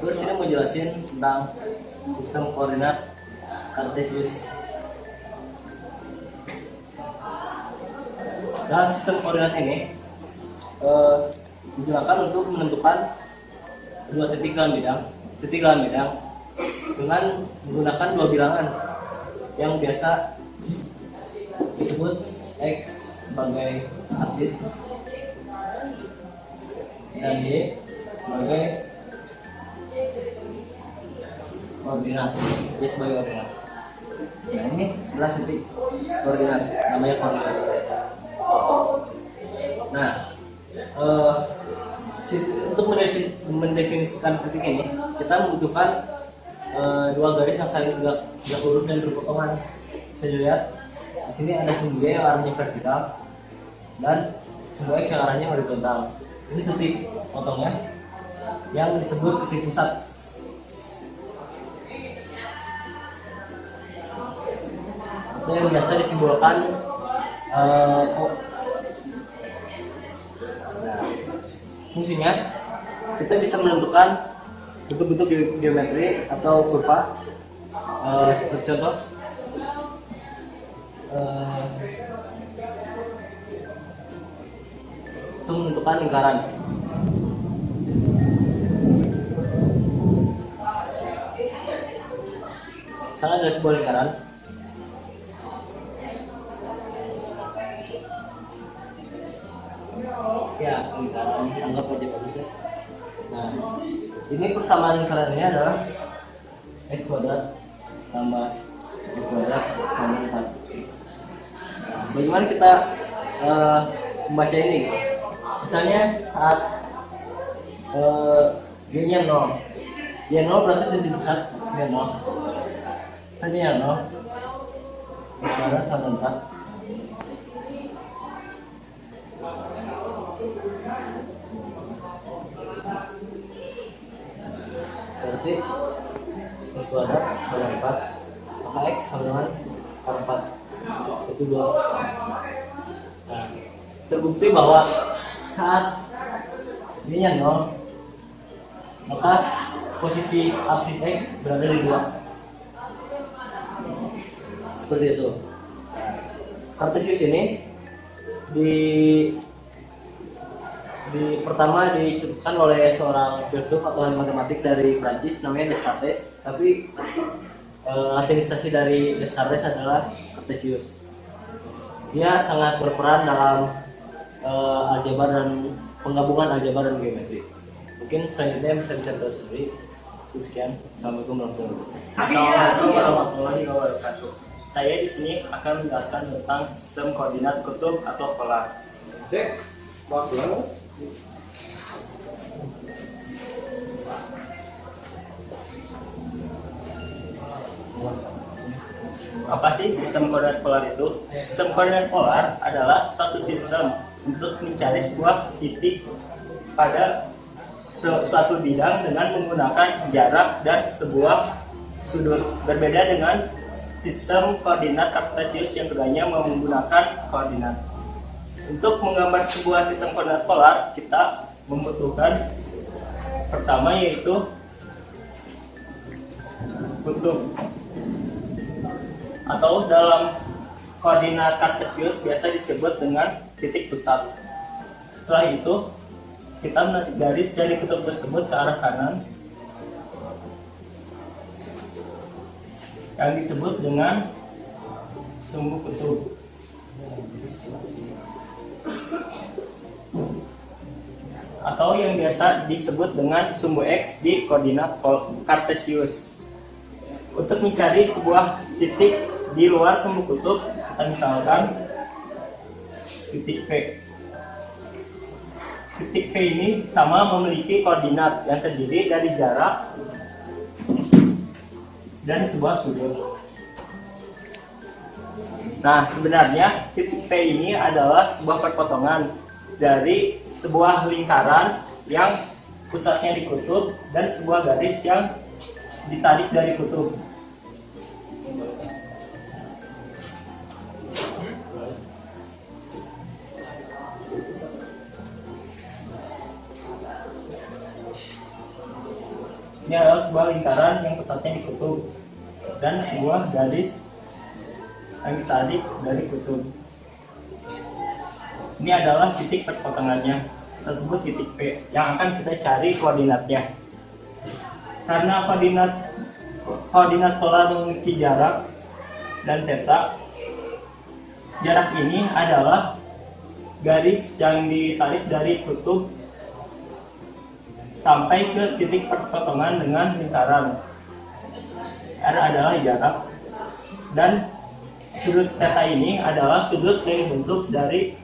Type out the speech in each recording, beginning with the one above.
Gue sini mau jelasin tentang sistem koordinat Cartesius. Dalam sistem koordinat ini digunakan untuk menentukan dua titik dalam bidang dengan menggunakan dua bilangan yang biasa disebut X sebagai aksis dan Y sebagai koordinat. Nah, ini adalah titik koordinat, namanya koordinat. Nah, untuk mendefinisikan titik ini, kita membutuhkan dua garis yang saling tegak lurus dan berpotongan. Bisa dilihat di sini ada sumbu Y yang arahnya vertikal dan sumbu X yang arahnya horizontal. Ini titik potongnya yang disebut titik pusat. Itu yang biasa disimbolkan fungsinya kita bisa menentukan bentuk-bentuk geometri atau kurva. Seperti contoh untuk menentukan lingkaran. Misalnya ada sebuah lingkaran. Ya, lingkaran anggap aja bagus ya. Nah, ini persamaan lingkaran ini adalah x kuadrat tambah y kuadrat sama 4. Nah, bagaimana kita membaca ini? Misalnya saat y-nya 0, y0 berarti titik pusat y0. Saja y0 y kuadrat sama 4. Berarti x kuadrat sama 4, maka x sama dengan 4 itu 2. Nah, terbukti bahwa saat y nya 0, maka posisi apsis x berada di 2. Seperti itu. Cartesius ini pertama dicetuskan oleh seorang filsuf atau matematik dari Prancis namanya Descartes, tapi latinisasi dari Descartes adalah Cartesius. Dia sangat berperan dalam aljabar dan penggabungan aljabar dan geometri. Mungkin selanjutnya bisa dicontoh sendiri. Sekian. Assalamualaikum warahmatullahi wabarakatuh. Saya di sini akan menjelaskan tentang sistem koordinat kutub atau polar. Apa sih sistem koordinat polar itu? Sistem koordinat polar adalah suatu sistem untuk mencari sebuah titik pada suatu bidang dengan menggunakan jarak dan sebuah sudut. Berbeda dengan sistem koordinat Cartesius yang keduanya menggunakan koordinat. Untuk menggambar sebuah sistem koordinat polar, kita membutuhkan pertama yaitu kutub, atau dalam koordinat Cartesius biasa disebut dengan titik pusat. Setelah itu kita menarik garis dari kutub tersebut ke arah kanan yang disebut dengan sumbu kutub. Atau yang biasa disebut dengan sumbu X di koordinat Cartesius. Untuk mencari sebuah titik di luar sumbu kutub, kita misalkan titik P. Titik P ini sama memiliki koordinat yang terdiri dari jarak dan sebuah sudut. Nah, sebenarnya titik P ini adalah sebuah perpotongan dari sebuah lingkaran yang pusatnya di kutub dan sebuah garis yang ditarik dari kutub. Ini adalah sebuah lingkaran yang pusatnya di kutub dan sebuah garis yang ditarik dari kutub. Ini adalah titik perpotongannya, tersebut titik P yang akan kita cari koordinatnya. Karena koordinat polar memiliki jarak dan theta, jarak ini adalah garis yang ditarik dari kutub sampai ke titik perpotongan dengan lingkaran. R adalah jarak dan sudut theta ini adalah sudut yang dibentuk dari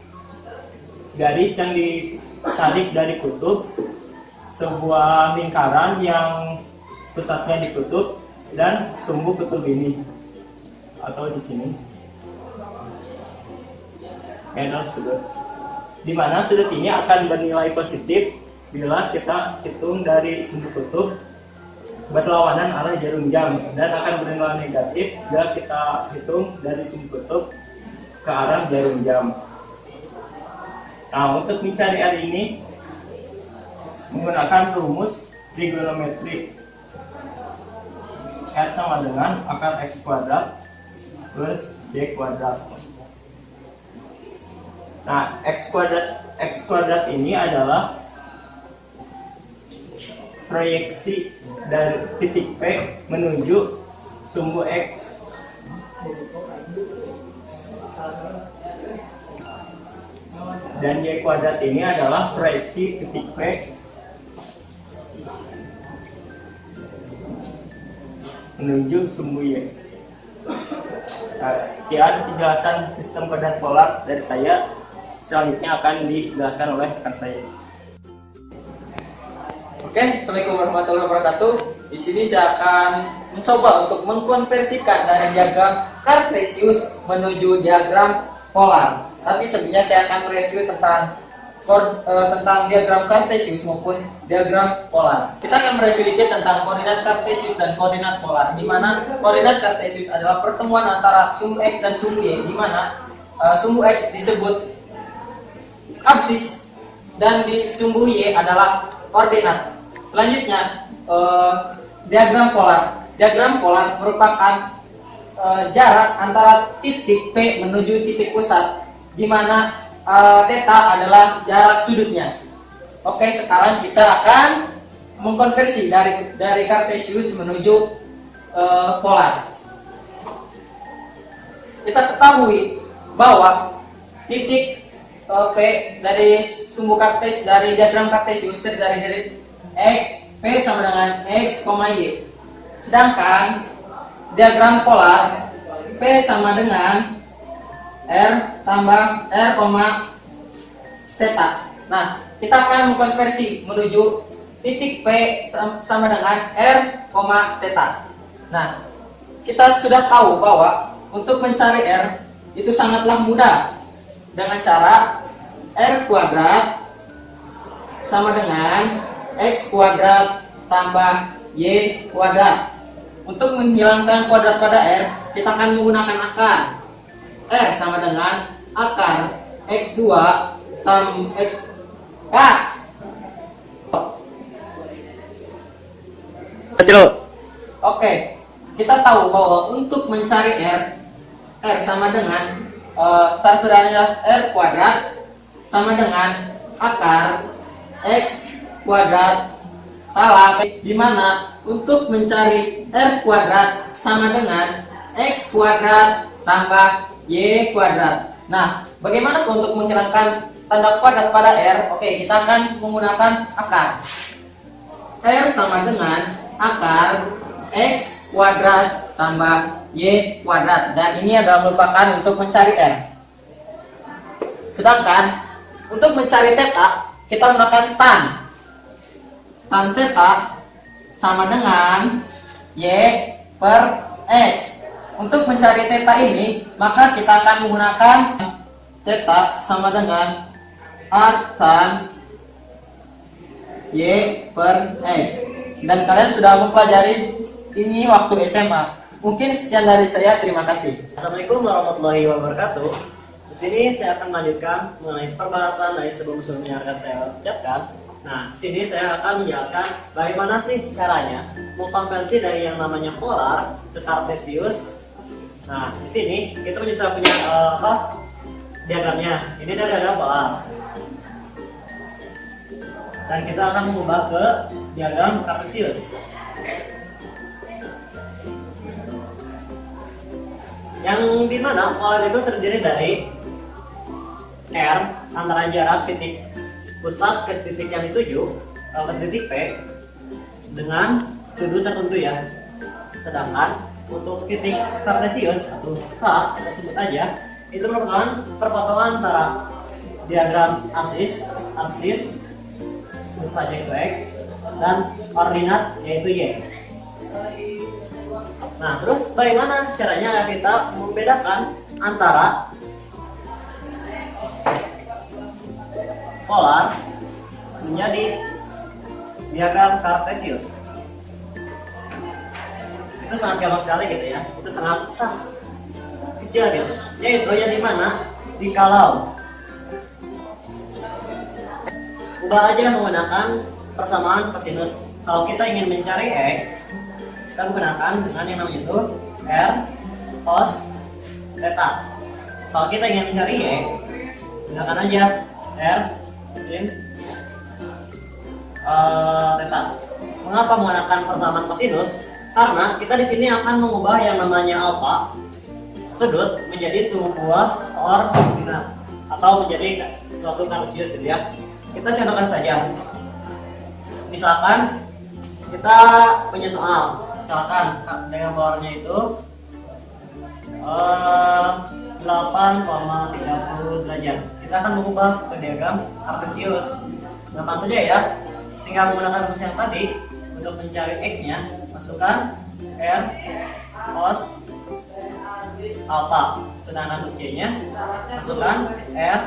garis yang ditarik dari kutub, sebuah lingkaran yang pusatnya di kutub, dan sumbu kutub ini atau di sini. Ini adalah sudut, di mana sudut ini akan bernilai positif bila kita hitung dari sumbu kutub berlawanan arah jarum jam, dan akan bernilai negatif bila kita hitung dari sumbu kutub ke arah jarum jam. Nah, untuk mencari R ini menggunakan rumus trigonometri. R sama dengan akar X kuadrat plus Y kuadrat. Nah, X kuadrat ini adalah proyeksi dari titik P menuju sumbu X. Dan Y kuadrat ini adalah proyeksi titik P menuju sumbu Y. Nah, sekian penjelasan sistem koordinat polar dari saya. Selanjutnya akan dijelaskan oleh rekan saya. Oke, Assalamualaikum warahmatullahi wabarakatuh. Di sini saya akan mencoba untuk mengkonversikan dari diagram Kartesius menuju diagram polar. Tapi sebelumnya saya akan mereview tentang diagram Kartesius maupun diagram polar. Kita akan mereview dikit tentang koordinat Kartesius dan koordinat polar, di mana koordinat Kartesius adalah pertemuan antara sumbu X dan sumbu Y, di mana sumbu X disebut absis dan di sumbu Y adalah koordinat. Selanjutnya diagram polar. Diagram polar merupakan jarak antara titik P menuju titik pusat, di mana theta adalah jarak sudutnya. Oke, sekarang kita akan mengkonversi dari Kartesius menuju polar. Kita ketahui bahwa titik P dari sumbu Kartesius, dari diagram Kartesius terdiri dari X, P sama dengan X, Y. Sedangkan diagram polar P sama dengan R tambah R, theta. Nah, kita akan mengkonversi menuju titik P sama dengan R, theta. Nah, kita sudah tahu bahwa untuk mencari R itu sangatlah mudah dengan cara R kuadrat sama dengan X kuadrat tambah Y kuadrat. Untuk menghilangkan kuadrat pada R, kita akan menggunakan akar. R sama dengan akar X2 tambah X. Oke, kita tahu bahwa untuk mencari R sama dengan cara sederhananya R kuadrat sama dengan akar X kuadrat, di mana untuk mencari R kuadrat sama dengan X kuadrat tambah Y kuadrat. Nah, bagaimana untuk menghilangkan tanda kuadrat pada R? Oke, kita akan menggunakan akar. R sama dengan akar X kuadrat tambah Y kuadrat, dan ini adalah merupakan untuk mencari R. Sedangkan untuk mencari theta, kita menggunakan tan theta sama dengan Y per X. Untuk mencari theta ini, maka kita akan menggunakan theta sama dengan R tan Y per X. Dan kalian sudah mempelajari ini waktu SMA. Mungkin sekian dari saya, terima kasih. Assalamualaikum warahmatullahi wabarakatuh. Di sini saya akan melanjutkan mengenai perbahasan dari sebelum-sebelumnya akan saya ucapkan. Nah, sini saya akan menjelaskan bagaimana sih caranya mengkonversi dari yang namanya polar ke kartesius. Nah, di sini kita sudah punya diagramnya. Ini adalah diagram polar. Dan kita akan mengubah ke diagram kartesius. Yang dimana polar itu terdiri dari R antara jarak titik pusat ke titik yang dituju atau ke titik P dengan sudut tertentu ya. Sedangkan untuk titik kartesius atau K kita sebut aja, itu merupakan perpotongan antara diagram absis sebut saja itu X, dan koordinat yaitu Y. Nah, terus bagaimana caranya kita membedakan antara polar menjadi diagram kartesius? Itu sangat gampang sekali gitu ya. Itu sangat kecil gitu. Yaitu yang dimana dikalau ubah aja menggunakan persamaan kosinus. Kalau kita ingin mencari X, kita menggunakan dengan yang namanya itu R cos theta. Kalau kita ingin mencari Y, gunakan aja R sin theta. Mengapa menggunakan persamaan kosinus? Karena kita di sini akan mengubah yang namanya alfa sudut menjadi sebuah koordinat atau menjadi suatu kartesius gitu ya. Kita contohkan saja. Misalkan kita punya soal, misalkan dengan polarnya itu 8,30 derajat. Kita akan mengubah ke diagram kartesius. Gampang saja ya. Tinggal menggunakan rumus yang tadi untuk mencari X-nya, masukkan R cos alpha, sedangkan untuk Y-nya masukkan R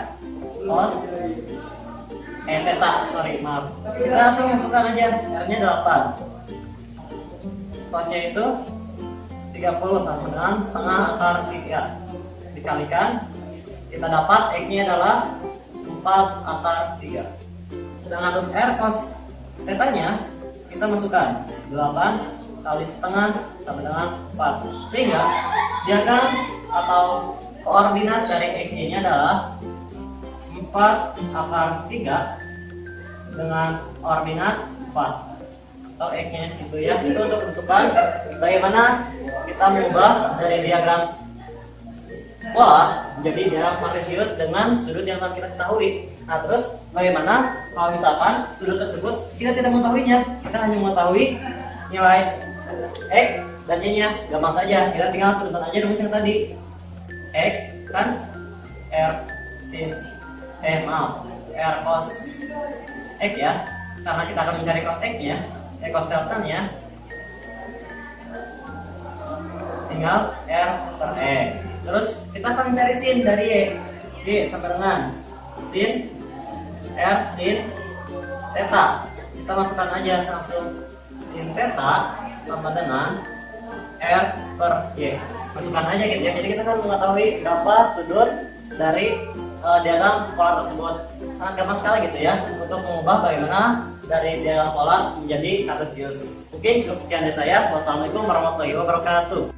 cos theta. Kita langsung masukkan aja R-nya 8. Cosnya itu 30 sama dengan setengah akar 3. Dikalikan, kita dapat X-nya adalah 4 akar 3. Sedangkan untuk R cos theta-nya kita masukkan 8 kali setengah sama dengan 4, sehingga diagram atau koordinat dari X-nya adalah 4 akar 3 dengan koordinat 4 atau X-nya segitu ya. Itu untuk menentukan bagaimana kita mengubah dari diagram pola menjadi diagram kartesius dengan sudut yang akan kita ketahui. Nah, terus bagaimana kalau misalkan sudut tersebut kita tidak mengetahuinya, kita hanya mengetahui nilai X dan Y-nya? Gampang saja, kita tinggal turunkan aja rumus yang tadi. X kan R sin R cos X ya, karena kita akan mencari cos X-nya, cos delta-nya, tinggal R per X. Terus kita akan mencari sin dari Y sampai dengan sin R sin theta. Kita masukkan aja langsung sin theta sama dengan R per Y. Masukkan aja gitu ya. Jadi kita kan mengetahui berapa sudut dari diagram polar tersebut. Sangat gampang sekali gitu ya untuk mengubah bagaimana dari diagram polar menjadi kartesius. Mungkin cukup sekian dari saya. Wassalamualaikum warahmatullahi wabarakatuh.